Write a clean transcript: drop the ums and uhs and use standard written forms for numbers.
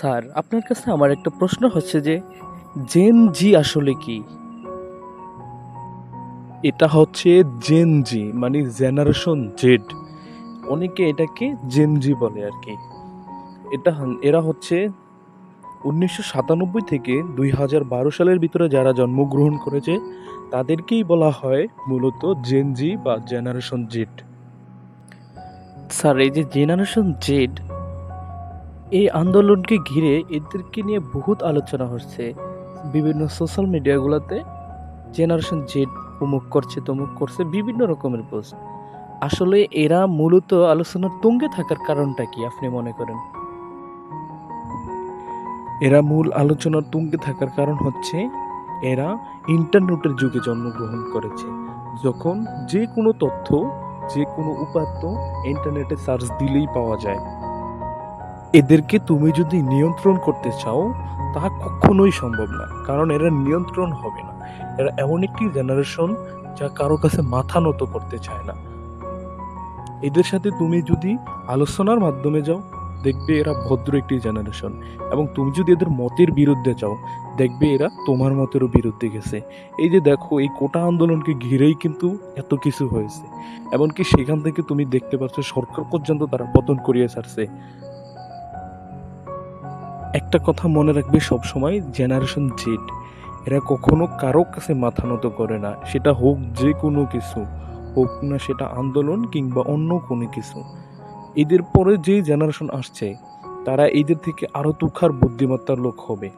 Sir, আপনার কাছে আমার একটা প্রশ্ন হচ্ছে যে জেন জি আসলে কি? এটা হচ্ছে জেন জি মানে জেনারেশন জেড। অনেকে এটাকে জেন জি বলে আর কি। এরা হচ্ছে 1997 থেকে 2012 সালের ভিতরে যারা জন্মগ্রহণ করেছে তাদেরকেই বলা হয় মূলত জেন জি বা জেনারেশন জেড। স্যার, এই যে জেনারেশন জেড, এই আন্দোলনকে ঘিরে এদেরকে নিয়ে বহুত আলোচনা হচ্ছে বিভিন্ন সোশ্যাল মিডিয়াগুলোতে। জেনারেশন জেড অমুক করছে তমুক করছে, বিভিন্ন রকমের পোস্ট। আসলে এরা মূলত আলোচনার তুঙ্গে থাকার কারণটা কি আপনি মনে করেন? এরা মূল আলোচনার তুঙ্গে থাকার কারণ হচ্ছে এরা ইন্টারনেটের যুগে জন্মগ্রহণ করেছে। যখন যে কোনো তথ্য, যে কোনো উপাত্ত ইন্টারনেটে সার্চ দিলেই পাওয়া যায়। এদেরকে তুমি যদি নিয়ন্ত্রণ করতে চাও তা কখনোই সম্ভব না, কারণ এরা নিয়ন্ত্রণ হবে না। এরা এমন একটি জেনারেশন যা কারো কাছে মাথা নত করতে চায় না। এদের সাথে তুমি যদি আলোচনার মাধ্যমে যাও, দেখবে এরা ভদ্র একটি জেনারেশন। এবং তুমি যদি এদের মতের বিরুদ্ধে যাও, দেখবে এরা তোমার মতেরও বিরুদ্ধে গেছে। এই যে দেখো, এই কোটা আন্দোলনকে ঘিরেই কিন্তু এত কিছু হয়েছে। এমনকি সেখান থেকে তুমি দেখতে পাচ্ছ সরকার পর্যন্ত তারা পতন করিয়ে ছাড়ছে। একটা কথা মনে রাখবে সব সময়, জেনারেশন জেড এরা কখনো কারো কাছে মাথা নত করে না, সেটা হোক যে কোনো কিছু, হোক না সেটা আন্দোলন কিংবা অন্য কোনো কিছু। এদের পরে যে জেনারেশন আসছে তারা এদের থেকে আরো তুখার বুদ্ধিমত্তার লোক হবে।